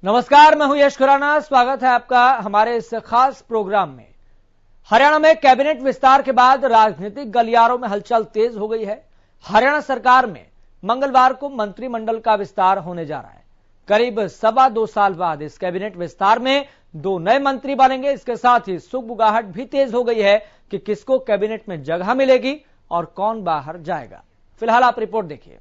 नमस्कार, मैं हूं यश खुराना। स्वागत है आपका हमारे इस खास प्रोग्राम में। हरियाणा में कैबिनेट विस्तार के बाद राजनीतिक गलियारों में हलचल तेज हो गई है। हरियाणा सरकार में मंगलवार को मंत्रिमंडल का विस्तार होने जा रहा है। करीब 2.25 साल बाद इस कैबिनेट विस्तार में 2 नए मंत्री बनेंगे। इसके साथ ही सुगबुगाहट भी तेज हो गई है कि किसको कैबिनेट में जगह मिलेगी और कौन बाहर जाएगा। फिलहाल आप रिपोर्ट देखिए।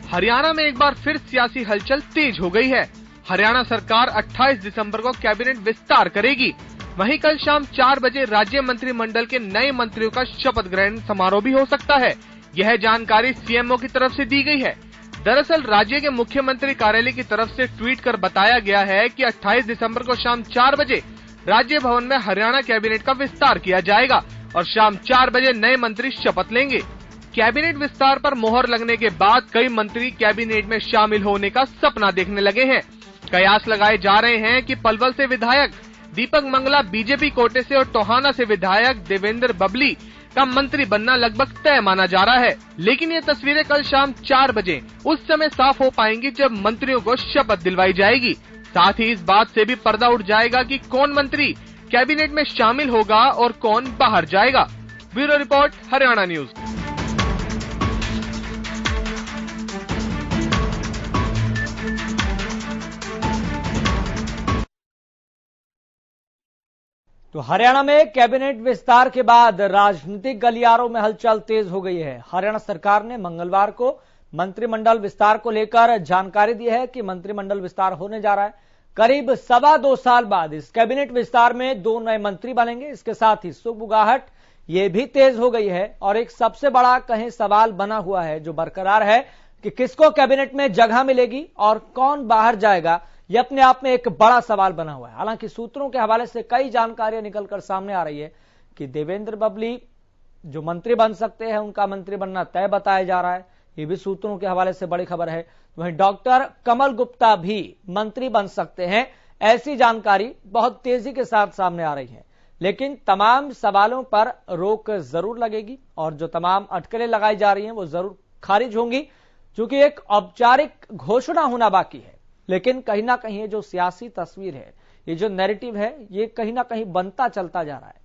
हरियाणा में एक बार फिर सियासी हलचल तेज हो गई है। हरियाणा सरकार 28 दिसंबर को कैबिनेट विस्तार करेगी। वहीं कल शाम 4 बजे राज्य मंत्रिमंडल के नए मंत्रियों का शपथ ग्रहण समारोह भी हो सकता है। यह जानकारी सीएमओ की तरफ से दी गई है। दरअसल राज्य के मुख्यमंत्री कार्यालय की तरफ से ट्वीट कर बताया गया है कि 28 दिसंबर को शाम 4 बजे राज्य भवन में हरियाणा कैबिनेट का विस्तार किया जाएगा और शाम 4 बजे नए मंत्री शपथ लेंगे। कैबिनेट विस्तार पर मोहर लगने के बाद कई मंत्री कैबिनेट में शामिल होने का सपना देखने लगे हैं। कयास लगाए जा रहे हैं कि पलवल से विधायक दीपक मंगला बीजेपी कोटे से और टोहाना से विधायक देवेंद्र बबली का मंत्री बनना लगभग तय माना जा रहा है। लेकिन ये तस्वीरें कल शाम 4 बजे उस समय साफ हो पाएंगी जब मंत्रियों को शपथ दिलवाई जाएगी। साथ ही इस बात से भी पर्दा उठ जाएगा कि कौन मंत्री कैबिनेट में शामिल होगा और कौन बाहर जाएगा। Bureau report, Haryana news. तो हरियाणा में कैबिनेट विस्तार के बाद राजनीतिक गलियारों में हलचल तेज हो गई है। हरियाणा सरकार ने मंगलवार को मंत्रिमंडल विस्तार को लेकर जानकारी दी है कि मंत्रिमंडल विस्तार होने जा रहा है। करीब 2.25 साल बाद इस कैबिनेट विस्तार में 2 नए मंत्री बनेंगे। इसके साथ ही सुगबुगाहट ये भी तेज हो गई है और एक सबसे बड़ा कहीं सवाल बना हुआ है जो बरकरार है कि किसको कैबिनेट में जगह मिलेगी और कौन बाहर जाएगा। यह अपने आप में एक बड़ा सवाल बना हुआ है। हालांकि सूत्रों के हवाले से कई जानकारियां निकलकर सामने आ रही है कि देवेंद्र बबली जो मंत्री बन सकते हैं, उनका मंत्री बनना तय बताया जा रहा है। ये भी सूत्रों के हवाले से बड़ी खबर है। वहीं डॉक्टर कमल गुप्ता भी मंत्री बन सकते हैं, ऐसी जानकारी बहुत तेजी के साथ सामने आ रही है। लेकिन तमाम सवालों पर रोक जरूर लगेगी और जो तमाम अटकलें लगाई जा रही हैं वो जरूर खारिज होंगी, क्योंकि एक औपचारिक घोषणा होना बाकी है। लेकिन कहीं ना कहीं ये जो सियासी तस्वीर है, ये जो नैरेटिव है, ये कहीं ना कहीं बनता चलता जा रहा है।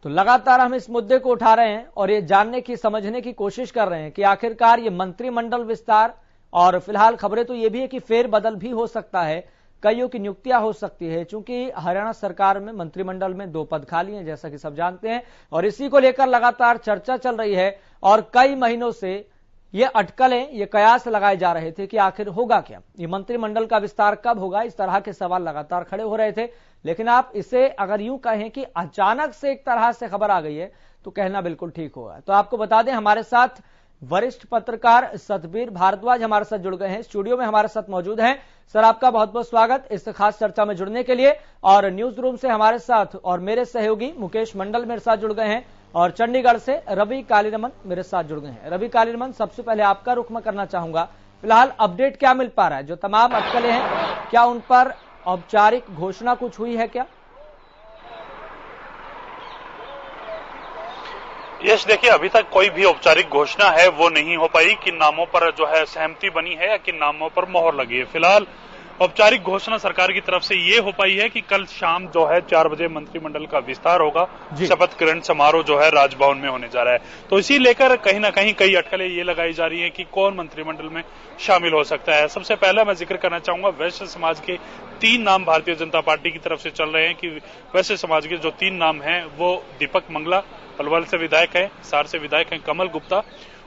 तो लगातार हम इस मुद्दे को उठा रहे हैं और ये जानने की, समझने की कोशिश कर रहे हैं कि आखिरकार ये मंत्रिमंडल विस्तार, और फिलहाल खबरें तो ये भी है कि फेरबदल भी हो सकता है, कईयों की नियुक्तियां हो सकती है, क्योंकि हरियाणा सरकार में मंत्रिमंडल में 2 पद खाली हैं, जैसा कि सब जानते हैं। और इसी को लेकर लगातार चर्चा चल रही है और कई महीनों से ये अटकलें, ये कयास लगाए जा रहे थे कि आखिर होगा क्या, ये मंत्रिमंडल का विस्तार कब होगा। इस तरह के सवाल लगातार खड़े हो रहे थे। लेकिन आप इसे अगर यूं कहें कि अचानक से एक तरह से खबर आ गई है तो कहना बिल्कुल ठीक होगा। तो आपको बता दें, हमारे साथ वरिष्ठ पत्रकार सतबीर भारद्वाज हमारे साथ जुड़ गए हैं, स्टूडियो में हमारे साथ मौजूद हैं। सर, आपका बहुत बहुत स्वागत इस खास चर्चा में जुड़ने के लिए। और न्यूज रूम से हमारे साथ और मेरे सहयोगी मुकेश मंडल मेरे साथ जुड़ गए हैं और चंडीगढ़ से रवि कालीरमन मेरे साथ जुड़ गए हैं। रवि कालीरमन, सबसे पहले आपका रुख मैं करना चाहूंगा, फिलहाल अपडेट क्या मिल पा रहा है? जो तमाम अटकलें हैं, क्या उन पर औपचारिक घोषणा कुछ हुई है क्या? यश, देखिए, अभी तक कोई भी औपचारिक घोषणा है वो नहीं हो पाई। किन नामों पर जो है सहमति बनी है या किन नामों पर मोहर लगी है। फिलहाल औपचारिक घोषणा सरकार की तरफ से ये हो पाई है कि कल शाम जो है 4 बजे मंत्रिमंडल का विस्तार होगा। शपथ ग्रहण समारोह जो है राजभवन में होने जा रहा है। तो इसी लेकर कहीं ना कहीं कई अटकलें ये लगाई जा रही है कि कौन मंत्रिमंडल में शामिल हो सकता है। सबसे पहले मैं जिक्र करना चाहूंगा, वैश्य समाज के 3 नाम भारतीय जनता पार्टी की तरफ से चल रहे हैं कि वैश्य समाज के जो 3 नाम हैं वो दीपक मंगला पलवल से विधायक है, हिसार से विधायक है कमल गुप्ता,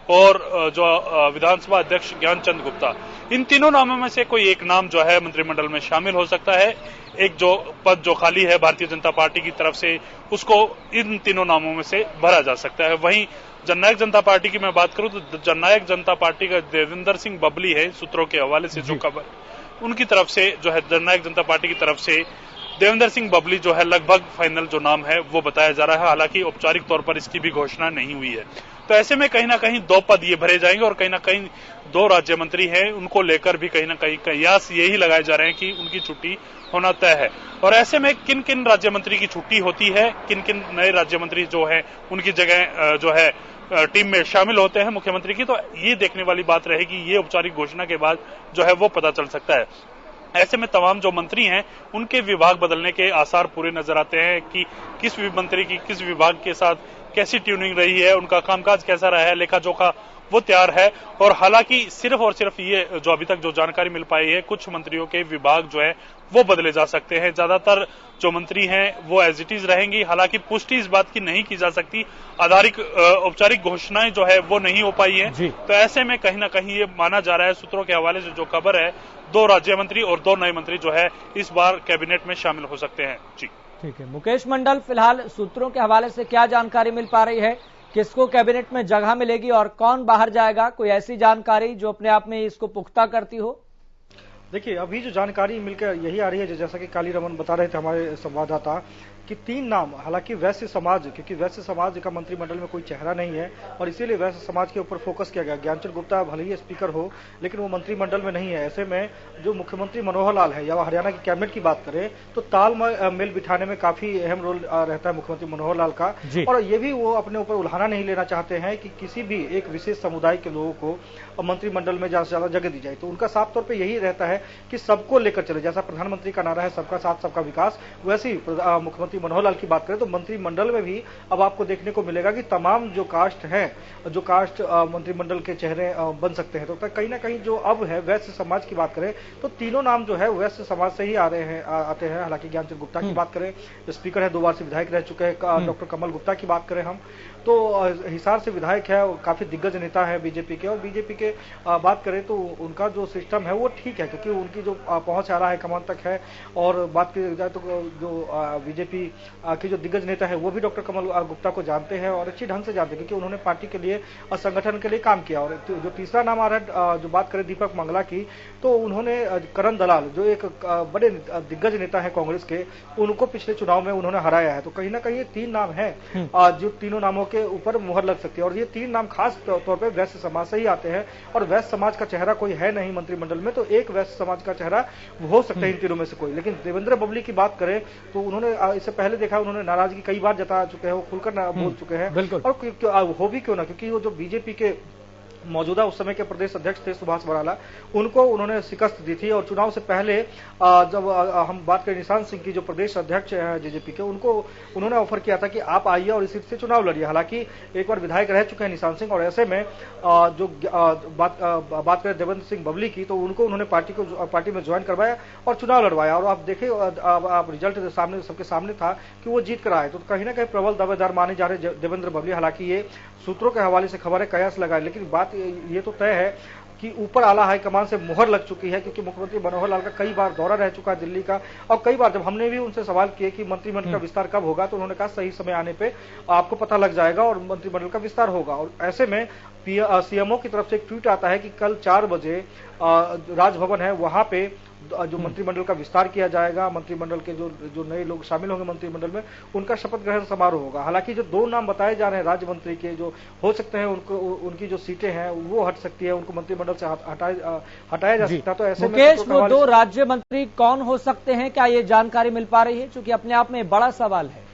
और जो विधानसभा अध्यक्ष ज्ञानचंद गुप्ता। इन तीनों नामों में से कोई एक नाम जो है मंत्रिमंडल में शामिल हो सकता है। एक जो पद जो खाली है भारतीय जनता पार्टी की तरफ से, उसको इन तीनों नामों में से भरा जा सकता है। वहीं जननायक जनता पार्टी की मैं बात करूं तो जननायक जनता पार्टी का देवेंद्र सिंह बबली है, सूत्रों के हवाले से जो खबर उनकी तरफ से जो है जननायक जनता पार्टी की तरफ से देवेंद्र सिंह बबली जो है लगभग फाइनल जो नाम है वो बताया जा रहा है। हालांकि औपचारिक तौर पर इसकी भी घोषणा नहीं हुई है। तो ऐसे में कहीं ना कहीं 2 पद ये भरे जाएंगे और कहीं ना कहीं 2 राज्य मंत्री हैं, उनको लेकर भी कहीं ना कहीं कयास यही लगाए जा रहे हैं कि उनकी छुट्टी होना तय है। और ऐसे में किन किन राज्य मंत्री की छुट्टी होती है, किन किन नए राज्य मंत्री जो है उनकी जगह जो है टीम में शामिल होते हैं मुख्यमंत्री की, तो ये देखने वाली बात रहेगी। ये औपचारिक घोषणा के बाद जो है वो पता चल सकता है। ऐसे में तमाम जो मंत्री हैं उनके विभाग बदलने के आसार पूरे नजर आते हैं कि किस मंत्री की किस विभाग के साथ कैसी ट्यूनिंग रही है, उनका कामकाज कैसा रहा है, लेखा जोखा वो तैयार है। और हालांकि सिर्फ और सिर्फ ये जो अभी तक जो जानकारी मिल पाई है, कुछ मंत्रियों के विभाग जो है वो बदले जा सकते हैं, ज्यादातर जो मंत्री हैं वो एज इट इज रहेंगी। हालांकि पुष्टि इस बात की नहीं की जा सकती, आधारिक औपचारिक घोषणाएं जो है वो नहीं हो पाई है। तो ऐसे में कहीं ना कहीं ये माना जा रहा है, सूत्रों के हवाले से जो खबर है, 2 राज्य मंत्री और 2 नए मंत्री जो है इस बार कैबिनेट में शामिल हो सकते हैं। जी ठीक है मुकेश मंडल, फिलहाल सूत्रों के हवाले से क्या जानकारी मिल पा रही है, किसको कैबिनेट में जगह मिलेगी और कौन बाहर जाएगा, कोई ऐसी जानकारी जो अपने आप में इसको पुख्ता करती हो? देखिए, अभी जो जानकारी मिलकर यही आ रही है, जैसा कि काली रमन बता रहे थे हमारे संवाददाता, कि 3 नाम, हालांकि वैश्य समाज, क्योंकि वैश्य समाज का मंत्रिमंडल में कोई चेहरा नहीं है और इसीलिए वैश्य समाज के ऊपर फोकस किया गया। ज्ञानचंद गुप्ता भले ही स्पीकर हो, लेकिन वो मंत्रिमंडल में नहीं है। ऐसे में जो मुख्यमंत्री मनोहर लाल है या हरियाणा की कैबिनेट की बात करें तो तालमेल बिठाने में काफी अहम रोल रहता है मुख्यमंत्री मनोहर लाल का। और ये भी वो अपने ऊपर उल्हाना नहीं लेना चाहते हैं कि किसी भी एक विशेष समुदाय के लोगों को मंत्रिमंडल में ज्यादा से ज्यादा जगह दी जाए। तो उनका साफ तौर पर यही रहता है कि सबको लेकर चले, जैसा प्रधानमंत्री का नारा है सबका साथ सबका विकास, वैसे ही मुख्यमंत्री मनोहर लाल की बात करें तो मंत्रिमंडल में भी अब आपको देखने को मिलेगा कि तमाम जो कास्ट हैं, जो कास्ट मंत्रिमंडल के चेहरे बन सकते हैं। तो कहीं ना कहीं जो अब है वैश्य समाज की बात करें तो तीनों नाम जो है वैश्य समाज से ही आते हैं। हालांकि ज्ञानचंद गुप्ता की बात करें, स्पीकर है, 2 बार से विधायक रह चुके हैं। डॉक्टर कमल गुप्ता की बात करें हम तो हिसार से विधायक है, काफी दिग्गज नेता है बीजेपी के। और बीजेपी के बात करें तो उनका जो सिस्टम है वो ठीक है, क्योंकि उनकी जो पहुंच आ रहा है कमान तक है। और बात की जाए तो जो बीजेपी के जो दिग्गज नेता है वो भी डॉक्टर कमल गुप्ता को जानते हैं और अच्छी ढंग से जानते हैं, क्योंकि उन्होंने पार्टी के लिए और संगठन के लिए काम किया। और जो तीसरा नाम आ रहा है, जो बात करें दीपक मंगला की, तो उन्होंने करण दलाल जो एक बड़े दिग्गज नेता है कांग्रेस के, उनको पिछले चुनाव में उन्होंने हराया है। तो कहीं ना कहीं ये 3 नाम है जो तीनों नामों के ऊपर मुहर लग सकती है। और ये 3 नाम खास तौर पर वैश्य समाज से ही आते हैं और वैश्य समाज का चेहरा कोई है नहीं मंत्रिमंडल में, तो एक वैश्य समाज का चेहरा हो सकता है इन तीनों में से कोई। लेकिन देवेंद्र बबली की बात करें तो उन्होंने इससे पहले देखा, उन्होंने नाराजगी कई बार जता चुके हैं, वो खुलकर बोल चुके हैं। और हो भी क्यों ना, क्योंकि वो जो बीजेपी के मौजूदा उस समय के प्रदेश अध्यक्ष थे सुभाष बराला, उनको उन्होंने शिकस्त दी थी। और चुनाव से पहले जब हम बात करें निशान सिंह की, जो प्रदेश अध्यक्ष हैं जेजेपी के, उनको उन्होंने ऑफर किया था कि आप आइए और इस सीट से चुनाव लड़िए। हालांकि एक बार विधायक रह चुके हैं निशान सिंह, और ऐसे में जो बात करें देवेंद्र सिंह बबली की, तो उनको उन्होंने पार्टी में ज्वाइन करवाया और चुनाव लड़वाया। और आप देखें, आप रिजल्ट सामने सबके सामने था कि वो जीत कर आए। तो कहीं ना कहीं प्रबल दावेदार माने जा रहे देवेंद्र बबली। हालांकि ये सूत्रों के हवाले से खबर है, कयास लगाए, लेकिन बात ये तो तय है कि ऊपर आला हाईकमान से मुहर लग चुकी है, क्योंकि मुख्यमंत्री मनोहर लाल का कई बार दौरा रह चुका है दिल्ली का। और कई बार जब हमने भी उनसे सवाल किए कि मंत्रिमंडल का विस्तार कब होगा, तो उन्होंने कहा सही समय आने पे आपको पता लग जाएगा और मंत्रिमंडल का विस्तार होगा। और ऐसे में सीएमओ की तरफ से एक ट्वीट आता है कि कल 4 बजे राजभवन है, वहां पे जो मंत्रिमंडल का विस्तार किया जाएगा। मंत्रिमंडल के जो नए लोग शामिल होंगे मंत्रिमंडल में, उनका शपथ ग्रहण समारोह होगा। हालांकि जो 2 नाम बताए जा रहे हैं राज्य मंत्री के, जो हो सकते हैं उनकी जो सीटें हैं वो हट सकती है, उनको मंत्रिमंडल से हटाया जा सकता है। तो ऐसे मुकेश, वो 2 राज्य मंत्री कौन हो सकते हैं, क्या ये जानकारी मिल पा रही है, क्योंकि अपने आप में बड़ा सवाल है?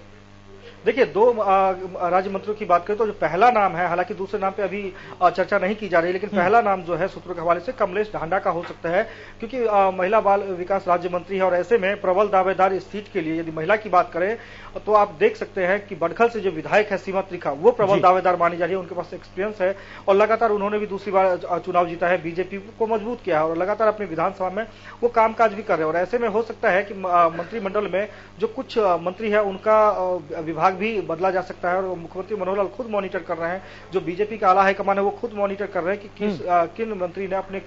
देखिए, 2 राज्य मंत्रियों की बात करें तो जो पहला नाम है, हालांकि दूसरे नाम पे अभी चर्चा नहीं की जा रही है, लेकिन पहला नाम जो है सूत्रों के हवाले से कमलेश ढांडा का हो सकता है, क्योंकि महिला बाल विकास राज्य मंत्री है। और ऐसे में प्रबल दावेदार इस सीट के लिए, यदि महिला की बात करें तो आप देख सकते हैं कि बडखल से जो विधायक है सीमा त्रिखा, वो प्रबल दावेदार मानी जा रही है। उनके पास एक्सपीरियंस है और लगातार उन्होंने भी दूसरी बार चुनाव जीता है, बीजेपी को मजबूत किया है और लगातार अपनी विधानसभा में वो कामकाज भी कर रहे हैं। और ऐसे में हो सकता है कि मंत्रिमंडल में जो कुछ मंत्री है उनका विभाग भी बदला जा सकता है। और मुख्यमंत्री मनोहर लाल खुद मॉनिटर कर रहे हैं, जो बीजेपी का आला हाईकमान है वो खुद मॉनिटर कर रहे हैं कि किन मंत्री ने अपने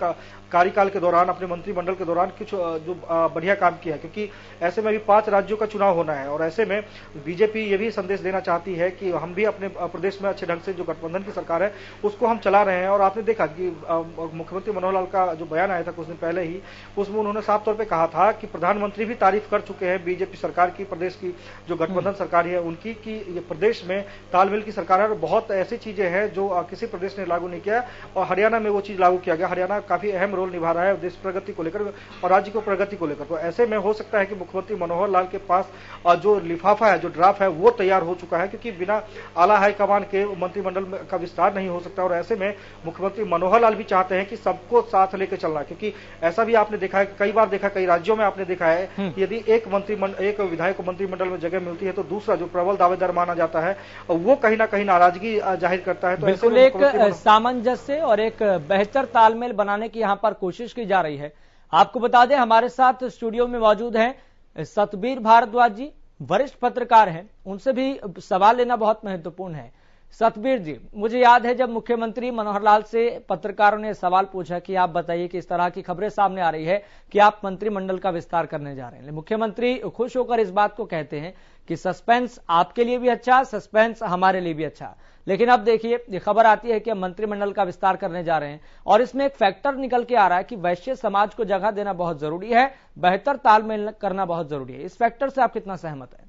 कार्यकाल के दौरान, अपने मंत्रिमंडल के दौरान कुछ जो बढ़िया काम किया है। क्योंकि ऐसे में भी 5 राज्यों का चुनाव होना है और ऐसे में बीजेपी ये भी संदेश देना चाहती है कि हम भी अपने प्रदेश में अच्छे ढंग से जो गठबंधन की सरकार है उसको हम चला रहे हैं। और आपने देखा कि मुख्यमंत्री मनोहर लाल का जो बयान आया था कुछ दिन पहले ही, उसमें उन्होंने साफ तौर पर कहा था कि प्रधानमंत्री भी तारीफ कर चुके हैं बीजेपी सरकार की, प्रदेश की जो गठबंधन सरकार है उनकी, कि ये प्रदेश में तालमेल की सरकार है और बहुत ऐसी चीजें हैं जो किसी प्रदेश ने लागू नहीं किया और हरियाणा में वो चीज लागू किया गया। हरियाणा काफी अहम रोल निभा रहा है देश प्रगति को लेकर और राज्य को प्रगति को लेकर। तो ऐसे में हो सकता है कि मुख्यमंत्री मनोहर लाल के पास जो लिफाफा है, जो ड्राफ्ट है, वो तैयार हो चुका है, क्योंकि बिना आला हाईकमान के मंत्रिमंडल का विस्तार नहीं हो सकता। और ऐसे में मुख्यमंत्री मनोहर लाल भी चाहते हैं कि सबको साथ लेकर चलना, क्योंकि ऐसा भी आपने देखा है, कई बार देखा, कई राज्यों में आपने देखा है कि यदि एक विधायक को मंत्रिमंडल में जगह मिलती है तो दूसरा जो प्रबल दावेदार माना जाता है वो कहीं ना कहीं नाराजगी जाहिर करता है। तो बिल्कुल एक सामंजस्य और एक बेहतर तालमेल बनाने की यहां पर कोशिश की जा रही है। आपको बता दें हमारे साथ स्टूडियो में मौजूद हैं सतबीर भारद्वाज जी, वरिष्ठ पत्रकार हैं, उनसे भी सवाल लेना बहुत महत्वपूर्ण है। सतबीर जी, मुझे याद है जब मुख्यमंत्री मनोहर लाल से पत्रकारों ने सवाल पूछा कि आप बताइए कि इस तरह की खबरें सामने आ रही है कि आप मंत्रिमंडल का विस्तार करने जा रहे हैं, मुख्यमंत्री खुश होकर इस बात को कहते हैं कि सस्पेंस आपके लिए भी अच्छा, सस्पेंस हमारे लिए भी अच्छा। लेकिन अब देखिए ये खबर आती है कि हम मंत्रिमंडल का विस्तार करने जा रहे हैं और इसमें एक फैक्टर निकल के आ रहा है कि वैश्य समाज को जगह देना बहुत जरूरी है, बेहतर तालमेल करना बहुत जरूरी है। इस फैक्टर से आप कितना सहमत हैं?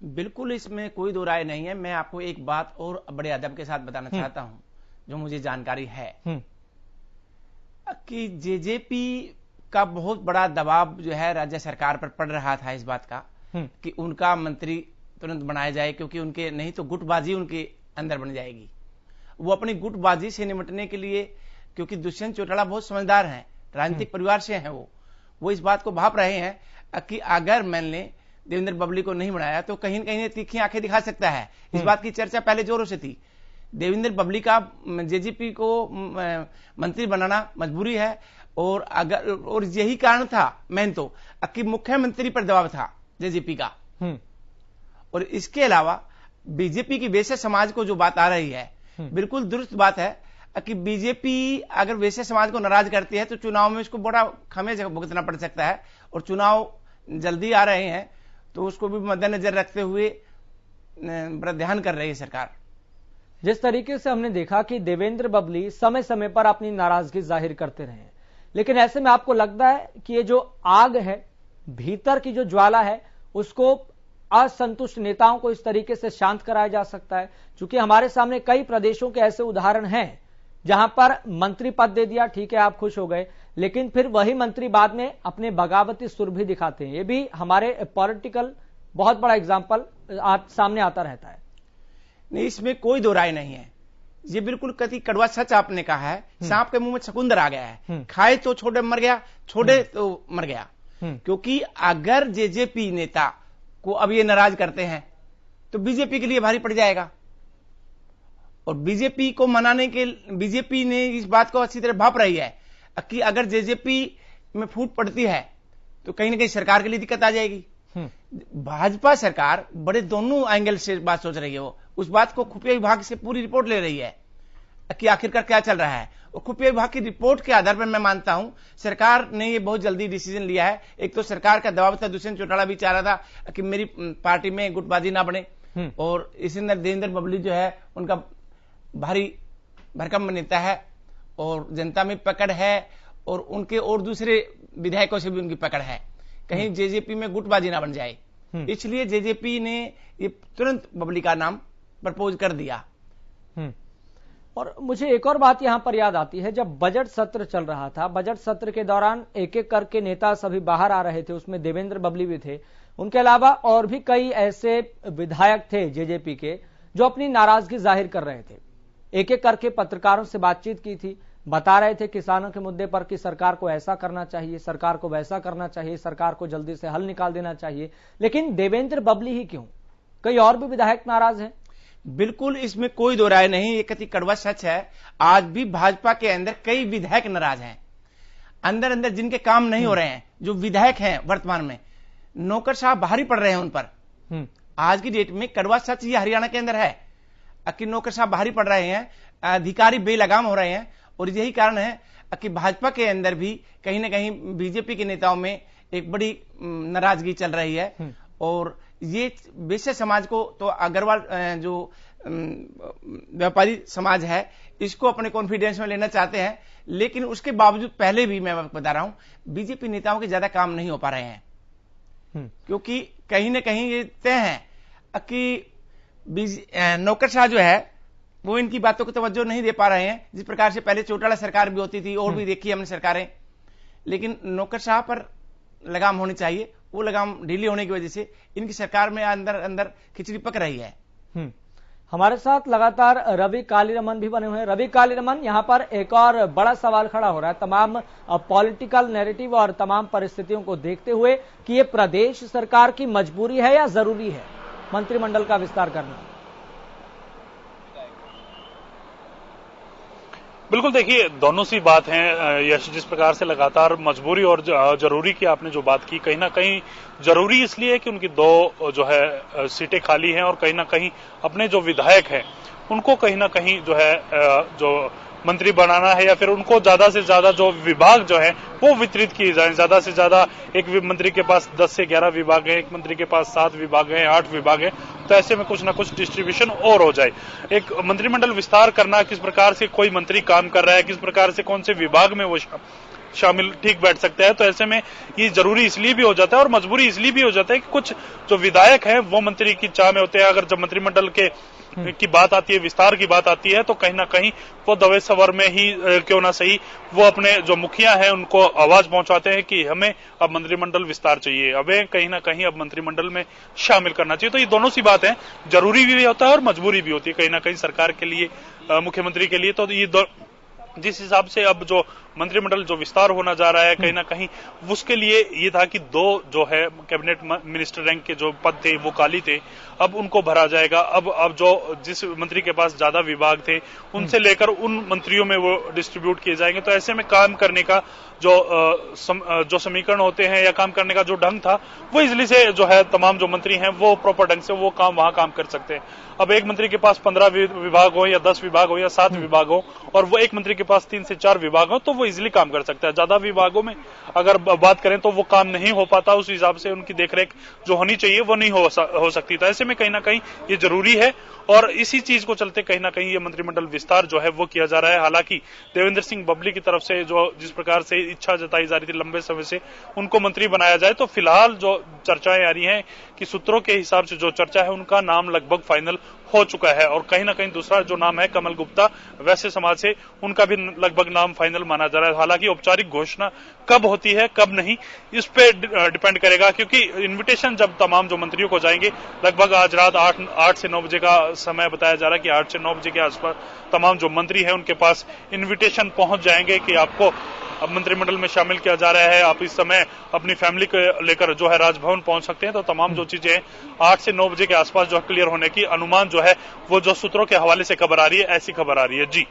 बिल्कुल, इसमें कोई दो राय नहीं है। मैं आपको एक बात और बड़े अदब के साथ बताना चाहता हूं जो मुझे जानकारी है कि जेजेपी का बहुत बड़ा दबाव जो है राज्य सरकार पर पड़ रहा था इस बात का कि उनका मंत्री तुरंत बनाया जाए, क्योंकि उनके नहीं तो गुटबाजी उनके अंदर बन जाएगी। वो अपनी गुटबाजी से निपटने के लिए, क्योंकि दुष्यंत चौटाला बहुत समझदार हैं, राजनीतिक परिवार से हैं, वो इस बात को भाप रहे हैं कि अगर मैंने देवेंद्र बबली को नहीं बनाया तो कहीं न कहीं तीखी आंखें दिखा सकता है। इस बात की चर्चा पहले जोरों से थी। देवेंद्र बबली का जेजेपी को मंत्री बनाना मजबूरी है और यही कारण था मेन तो कि मुख्यमंत्री पर दबाव था जेजेपी का। और इसके अलावा बीजेपी की वैश्य समाज को जो बात आ रही है बिल्कुल दुरुस्त बात है कि बीजेपी अगर वैश्य समाज को नाराज करती है तो चुनाव में इसको बड़ा खमेज भुगतना पड़ सकता है और चुनाव जल्दी आ रहे हैं तो उसको भी मद्देनजर रखते हुए बड़ा ध्यान कर रही है सरकार। जिस तरीके से हमने देखा कि देवेंद्र बबली समय समय पर अपनी नाराजगी जाहिर करते रहे, लेकिन ऐसे में आपको लगता है कि ये जो आग है, भीतर की जो ज्वाला है, उसको असंतुष्ट नेताओं को इस तरीके से शांत कराया जा सकता है? क्योंकि हमारे सामने कई प्रदेशों के ऐसे उदाहरण हैं जहां पर मंत्री पद दे दिया, ठीक है आप खुश हो गए, लेकिन फिर वही मंत्री बाद में अपने बगावती सुर भी दिखाते हैं। ये भी हमारे पॉलिटिकल बहुत बड़ा एग्जाम्पल सामने आता रहता है। नहीं, इसमें कोई दो राय नहीं है। ये बिल्कुल कति कड़वा सच आपने कहा है। सांप के मुंह में चकुंदर आ गया है, खाए तो छोड़े मर गया, छोड़े तो मर गया। क्योंकि अगर जेजेपी नेता को अब ये नाराज करते हैं तो बीजेपी के लिए भारी पड़ जाएगा और बीजेपी को मनाने के बीजेपी ने इस बात को अच्छी तरह भाप रही है कि अगर जेजेपी में फूट पड़ती है तो कहीं ना कहीं सरकार के लिए दिक्कत आ जाएगी। भाजपा सरकार बड़े दोनों एंगल से बात सोच रही है। वो उस बात को खुफिया विभाग से पूरी रिपोर्ट ले रही है कि आखिरकार क्या चल रहा है और खुफिया विभाग की रिपोर्ट के आधार पर मैं मानता हूं सरकार ने ये बहुत जल्दी डिसीजन लिया है। एक तो सरकार का दबाव था, दुष्यंत चौटाला भी चाह रहा था कि मेरी पार्टी में गुटबाजी ना बने और इसी अंदर देवेंद्र बबली जो है उनका भारी भरकम नेता है और जनता में पकड़ है और उनके और दूसरे विधायकों से भी उनकी पकड़ है, कहीं जेजेपी में गुटबाजी ना बन जाए। इसलिए जेजेपी ने ये तुरंत बबली का नाम प्रपोज कर दिया। और मुझे एक और बात यहां पर याद आती है, जब बजट सत्र चल रहा था, बजट सत्र के दौरान एक एक करके नेता सभी बाहर आ रहे थे, उसमें देवेंद्र बबली भी थे, उनके अलावा और भी कई ऐसे विधायक थे जेजेपी के जो अपनी नाराजगी जाहिर कर रहे थे। एक एक करके पत्रकारों से बातचीत की थी, बता रहे थे किसानों के मुद्दे पर कि सरकार को ऐसा करना चाहिए, सरकार को वैसा करना चाहिए, सरकार को जल्दी से हल निकाल देना चाहिए। लेकिन देवेंद्र बबली ही क्यों, कई और भी विधायक नाराज हैं? बिल्कुल, इसमें कोई दो राय नहीं, ये कति कड़वा सच है। आज भी भाजपा के अंदर कई विधायक नाराज हैं, अंदर अंदर जिनके काम नहीं हो रहे हैं, जो विधायक हैं वर्तमान में नौकरशाह भारी पड़ रहे हैं उन पर। आज की डेट में कड़वा सच ये हरियाणा के अंदर है कि नौकरशाह भारी पड़ रहे हैं, अधिकारी बेलगाम हो रहे हैं और यही कारण है कि भाजपा के अंदर भी कहीं ना कहीं बीजेपी के नेताओं में एक बड़ी नाराजगी चल रही है। और ये वैश्य समाज को तो अग्रवाल जो व्यापारी समाज है इसको अपने कॉन्फिडेंस में लेना चाहते हैं, लेकिन उसके बावजूद पहले भी मैं बता रहा हूं बीजेपी नेताओं के ज्यादा काम नहीं हो पा रहे हैं, क्योंकि कहीं ना कहीं ये तय है कि नौकरशाह जो है वो इनकी बातों को तवज्जो नहीं दे पा रहे हैं। जिस प्रकार से पहले चौटाला सरकार भी होती थी और भी देखी हमने सरकारें, लेकिन नौकरशाह पर लगाम होनी चाहिए। वो लगाम ढीली होने की वजह से इनकी सरकार में अंदर अंदर खिचड़ी पक रही है। हमारे साथ लगातार रवि कालीरमन भी बने हुए हैं। रवि कालीरमन, यहां पर एक और बड़ा सवाल खड़ा हो रहा है तमाम पॉलिटिकल नैरेटिव और तमाम परिस्थितियों को देखते हुए कि ये प्रदेश सरकार की मजबूरी है या जरूरी है मंत्रिमंडल का विस्तार करना। बिल्कुल, देखिए दोनों सी बात है यश। जिस प्रकार से लगातार मजबूरी और जरूरी की आपने जो बात की, कहीं ना कहीं जरूरी इसलिए है कि उनकी दो जो है सीटें खाली हैं और कहीं ना कहीं अपने जो विधायक हैं उनको कहीं ना कहीं जो है जो मंत्री बनाना है या फिर उनको ज्यादा से ज्यादा जो विभाग जो है वो वितरित किए जाए। ज्यादा से ज्यादा एक मंत्री के पास 10 से 11 विभाग हैं, एक मंत्री के पास 7 विभाग हैं, 8 विभाग हैं, तो ऐसे में कुछ ना कुछ डिस्ट्रीब्यूशन और हो जाए। एक मंत्रिमंडल विस्तार करना, किस प्रकार से कोई मंत्री काम कर रहा है, किस प्रकार से कौन से विभाग में वो शामिल ठीक बैठ सकता है, तो ऐसे में ये जरूरी इसलिए भी हो जाता है और मजबूरी इसलिए भी हो जाता है कि कुछ जो विधायक हैं वो मंत्री की चाह में होते हैं। अगर जब मंत्रिमंडल की बात आती है, विस्तार की बात आती है, तो कहीं ना कहीं वो दवे सवर में ही क्यों ना सही वो अपने जो मुखिया हैं उनको आवाज पहुंचाते हैं कि हमें अब मंत्रिमंडल विस्तार चाहिए, हमें कहीं ना कहीं अब मंत्रिमंडल में शामिल करना चाहिए। तो ये दोनों सी बात है, जरूरी भी होता है और मजबूरी भी होती है कहीं ना कहीं सरकार के लिए, मुख्यमंत्री के लिए। तो ये जिस हिसाब से अब जो मंत्रिमंडल जो विस्तार होना जा रहा है, कहीं ना कहीं उसके लिए ये था कि 2 जो है कैबिनेट मिनिस्टर रैंक के जो पद थे वो खाली थे, अब उनको भरा जाएगा। अब जो जिस मंत्री के पास ज्यादा विभाग थे उनसे लेकर उन मंत्रियों में वो डिस्ट्रीब्यूट किए जाएंगे। तो ऐसे में काम करने का जो समीकरण होते हैं या काम करने का जो ढंग था वो इजली से जो है तमाम जो मंत्री हैं वो प्रॉपर ढंग से वो काम वहां काम कर सकते हैं। अब एक मंत्री के पास 15 विभाग हो या 10 विभाग हो या 7 विभाग हो और वो एक मंत्री के पास 3 से 4 विभाग हो तो वो इजिली काम कर सकता है। ज्यादा विभागों में अगर बात करें तो वो काम नहीं हो पाता, उस हिसाब से उनकी देखरेख जो होनी चाहिए वो नहीं हो सकती। तो ऐसे में कहीं ना कहीं ये जरूरी है और इसी चीज को चलते कहीं ना कहीं ये मंत्रिमंडल विस्तार जो है वो किया जा रहा है। हालांकि देवेंद्र सिंह बबली की तरफ से जो जिस प्रकार से इच्छा जताई जा रही थी लंबे समय से उनको मंत्री बनाया जाए, तो फिलहाल जो चर्चाएं आ रही हैं कि सूत्रों के हिसाब से जो चर्चा है उनका नाम लगभग फाइनल हो चुका है। और कहीं ना कहीं दूसरा जो नाम है कमल गुप्ता वैश्य समाज से, उनका भी लगभग नाम फाइनल माना जा रहा है। हालांकि औपचारिक घोषणा कब होती है कब नहीं इस पे डिपेंड करेगा, क्योंकि इन्विटेशन जब तमाम जो मंत्रियों को जाएंगे लगभग आज रात 8 से 9 बजे का समय बताया जा रहा है कि 8 से 9 बजे के आसपास तमाम जो मंत्री हैं उनके पास इन्विटेशन पहुंच जाएंगे कि आपको अब मंत्रिमंडल में शामिल किया जा रहा है, आप इस समय अपनी फैमिली को लेकर जो है राजभवन पहुंच सकते हैं। तो तमाम जो चीजें 8 से 9 बजे के आसपास जो क्लियर होने की अनुमान जो है वो जो सूत्रों के हवाले से खबर आ रही है ऐसी खबर आ रही है। जी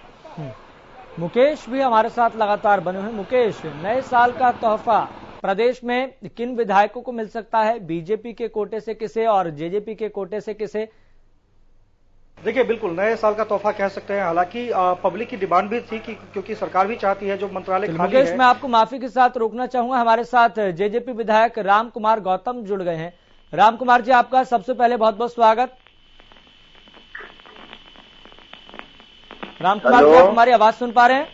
मुकेश भी हमारे साथ लगातार बने हुए। मुकेश, नए साल का तोहफा प्रदेश में किन विधायकों को मिल सकता है? बीजेपी के कोटे से किसे और जेजेपी के कोटे से किसे? देखिए, बिल्कुल नए साल का तोहफा कह सकते हैं। हालांकि पब्लिक की डिमांड भी थी कि क्योंकि सरकार भी चाहती है जो मंत्रालय खाली मुकेश है। मैं आपको माफी के साथ रोकना चाहूंगा, हमारे साथ जेजेपी विधायक राम कुमार गौतम जुड़ गए हैं। राम कुमार जी, आपका सबसे पहले बहुत बहुत स्वागत। राम कुमार जी, आप हमारी आवाज सुन पा रहे हैं?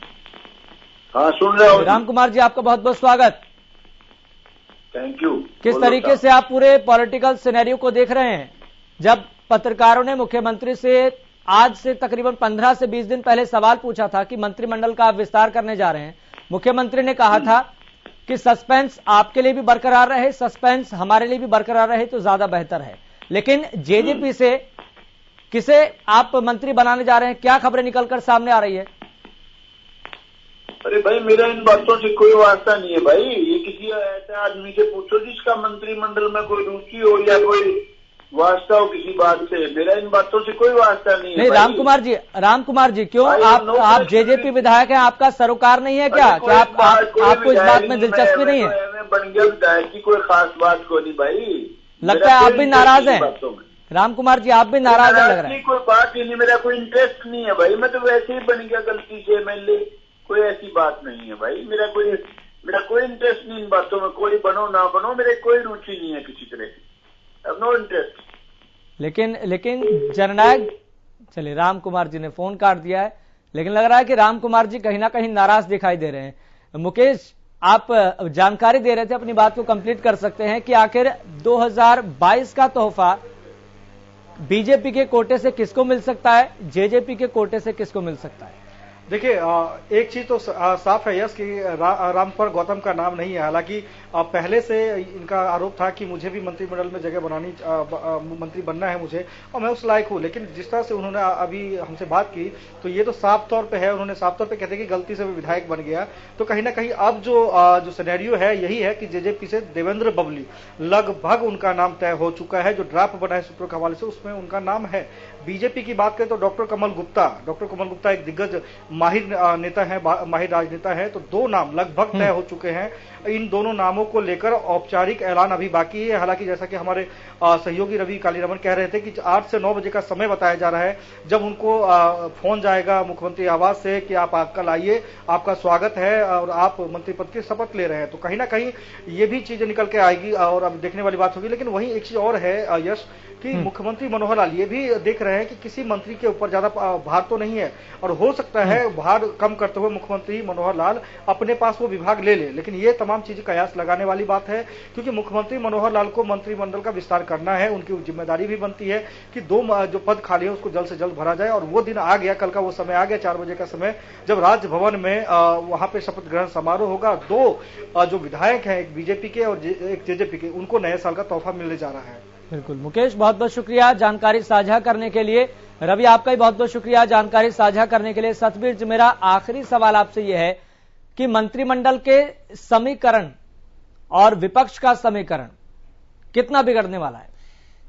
हाँ, सुन रहे हो। राम कुमार जी, आपका बहुत बहुत स्वागत। Thank you. किस तरीके से आप पूरे पॉलिटिकल सिनेरियो को देख रहे हैं? जब पत्रकारों ने मुख्यमंत्री से आज से तकरीबन 15 से 20 दिन पहले सवाल पूछा था कि मंत्रिमंडल का आप विस्तार करने जा रहे हैं, मुख्यमंत्री ने कहा था कि सस्पेंस आपके लिए भी बरकरार रहे, सस्पेंस हमारे लिए भी बरकरार रहे तो ज्यादा बेहतर है। लेकिन जेजेपी से किसे आप मंत्री बनाने जा रहे हैं, क्या खबरें निकलकर सामने आ रही है? अरे भाई, मेरा इन बातों से कोई वास्ता नहीं है भाई। ये किसी ऐसे आदमी से पूछो जिसका मंत्रिमंडल में कोई रुचि हो या कोई वास्ता हो किसी बात से। मेरा इन बातों से कोई वास्ता नहीं है। नहीं राम कुमार जी क्यों? आप जेजेपी विधायक हैं, आपका सरोकार नहीं है क्या? क्या आपको इस बात में दिलचस्पी नहीं है? बन गया विधायक की कोई खास बात को नहीं भाई। लगता है आप भी नाराज हैं राम कुमार जी, आप भी नाराज हैं लग रहा है। कोई बात ही नहीं, मेरा कोई इंटरेस्ट नहीं है भाई। मैं तो वैसे ही बन गया गलती से एमएलए, कोई ऐसी बात नहीं है भाई। मेरा कोई इंटरेस्ट नहीं इन बातों में। कोई बनो ना बनो, मेरे कोई रुचि नहीं है किसी तरह की। No interest. लेकिन जननायक, चलिए राम कुमार जी ने फोन काट दिया है, लेकिन लग रहा है कि राम कुमार जी कहीं ना कहीं नाराज दिखाई दे रहे हैं। मुकेश, आप जानकारी दे रहे थे, अपनी बात को कंप्लीट कर सकते हैं कि आखिर 2022 का तोहफा बीजेपी के कोटे से किसको मिल सकता है, जेजेपी के कोटे से किसको मिल सकता है? देखिए, एक चीज तो साफ है यस कि रामपुर गौतम का नाम नहीं है। हालांकि पहले से इनका आरोप था कि मुझे भी मंत्रिमंडल में जगह बनानी, मंत्री बनना है मुझे और मैं उस लायक हूं। लेकिन जिस तरह से उन्होंने अभी हमसे बात की तो ये तो साफ तौर पे है, उन्होंने साफ तौर पे कहते हैं कि गलती से वो विधायक बन गया। तो कहीं ना कहीं अब जो सिनेरियो है यही है कि जेजेपी से देवेंद्र बबली लगभग उनका नाम तय हो चुका है। जो ड्राफ्ट बना है सूत्रों के हवाले से उसमें उनका नाम है। बीजेपी की बात करें तो डॉक्टर कमल गुप्ता एक दिग्गज माहिर नेता है, माहिर राजनेता है। तो दो नाम लगभग तय हो चुके हैं। इन दोनों नामों को लेकर औपचारिक ऐलान अभी बाकी है। हालांकि जैसा कि हमारे सहयोगी रवि कालीरमन कह रहे थे कि 8 से 9 बजे का समय बताया जा रहा है जब उनको फोन जाएगा मुख्यमंत्री आवास से कि आप कल आइए, आपका स्वागत है और आप मंत्री पद की शपथ ले रहे हैं। तो कहीं ना कहीं ये भी चीजें निकल के आएगी और अब देखने वाली बात होगी। लेकिन वहीं एक चीज और है यश कि मुख्यमंत्री मनोहर लाल ये भी देख रहे हैं कि किसी मंत्री के ऊपर ज्यादा भार तो नहीं है और हो सकता है भार कम करते हुए मुख्यमंत्री मनोहर लाल अपने पास वो विभाग ले ले। लेकिन ये तमाम चीजें कयास लगाने वाली बात है क्योंकि मुख्यमंत्री मनोहर लाल को मंत्रिमंडल का विस्तार करना है। उनकी जिम्मेदारी भी बनती है कि 2 जो पद खाली है उसको जल्द से जल्द भरा जाए। और वो दिन आ गया, कल का वो समय आ गया 4 बजे का समय जब राजभवन में वहां पे शपथ ग्रहण समारोह होगा। 2 जो विधायक हैं, एक बीजेपी के और एक जेजेपी के, उनको नए साल का तोहफा मिलने जा रहा है। बिल्कुल मुकेश, बहुत बहुत शुक्रिया जानकारी साझा करने के लिए। रवि, आपका भी बहुत बहुत शुक्रिया जानकारी साझा करने के लिए। सतबीर जी, मेरा आखिरी सवाल आपसे यह है कि मंत्रिमंडल के समीकरण और विपक्ष का समीकरण कितना बिगड़ने वाला है?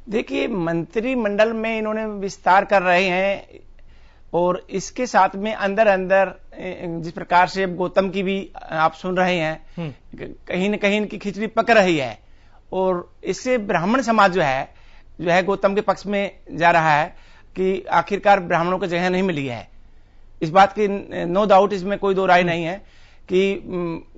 देखिए, मंत्रिमंडल में इन्होंने विस्तार कर रहे हैं और इसके साथ में अंदर अंदर जिस प्रकार से गौतम की भी आप सुन रहे हैं, कहीं न कहीं इनकी खिचड़ी पक रही है और इससे ब्राह्मण समाज जो है गौतम के पक्ष में जा रहा है कि आखिरकार ब्राह्मणों को जगह नहीं मिली है। इस बात की नो डाउट, इसमें कोई दो राय नहीं है कि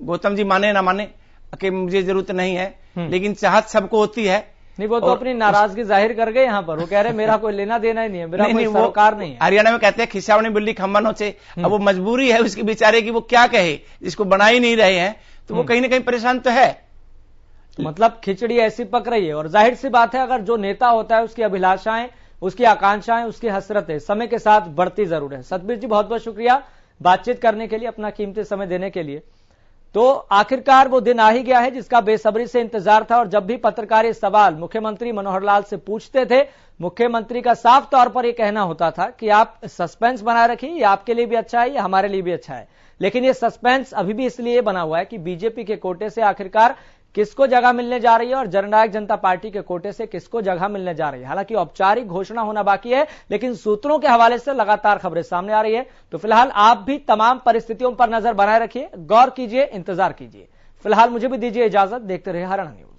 गौतम जी माने ना माने कि मुझे जरूरत नहीं है, लेकिन चाहत सबको होती है। नहीं, वो तो अपनी नाराजगी जाहिर कर गए यहाँ पर। वो कह रहे मेरा कोई लेना देना ही नहीं है, मेरा कोई सरोकार नहीं है। हरियाणा में कहते हैं खिस्सावनी बिल्ली खम्बा नोचे। अब वो मजबूरी है उसके बेचारे की, वो क्या कहे, जिसको बना ही नहीं रहे हैं तो वो कहीं ना कहीं परेशान तो है। मतलब खिचड़ी ऐसी पक रही है और जाहिर सी बात है अगर जो नेता होता है उसकी अभिलाषाएं, उसकी आकांक्षाएं, उसकी हसरतें समय के साथ बढ़ती जरूर है। सतबीर जी, बहुत बहुत शुक्रिया बातचीत करने के लिए, अपना कीमती समय देने के लिए। तो आखिरकार वो दिन आ ही गया है जिसका बेसब्री से इंतजार था और जब भी पत्रकार ये सवाल मुख्यमंत्री मनोहर लाल से पूछते थे, मुख्यमंत्री का साफ तौर पर यह कहना होता था कि आप सस्पेंस बनाए रखिए, ये आपके लिए भी अच्छा है, ये हमारे लिए भी अच्छा है। लेकिन ये सस्पेंस अभी भी इसलिए बना हुआ है कि बीजेपी के कोटे से आखिरकार किसको जगह मिलने जा रही है और जननायक जनता पार्टी के कोटे से किसको जगह मिलने जा रही है। हालांकि औपचारिक घोषणा होना बाकी है, लेकिन सूत्रों के हवाले से लगातार खबरें सामने आ रही है। तो फिलहाल आप भी तमाम परिस्थितियों पर नजर बनाए रखिए, गौर कीजिए, इंतजार कीजिए। फिलहाल मुझे भी दीजिए इजाजत, देखते रहिए हरियाणा न्यूज।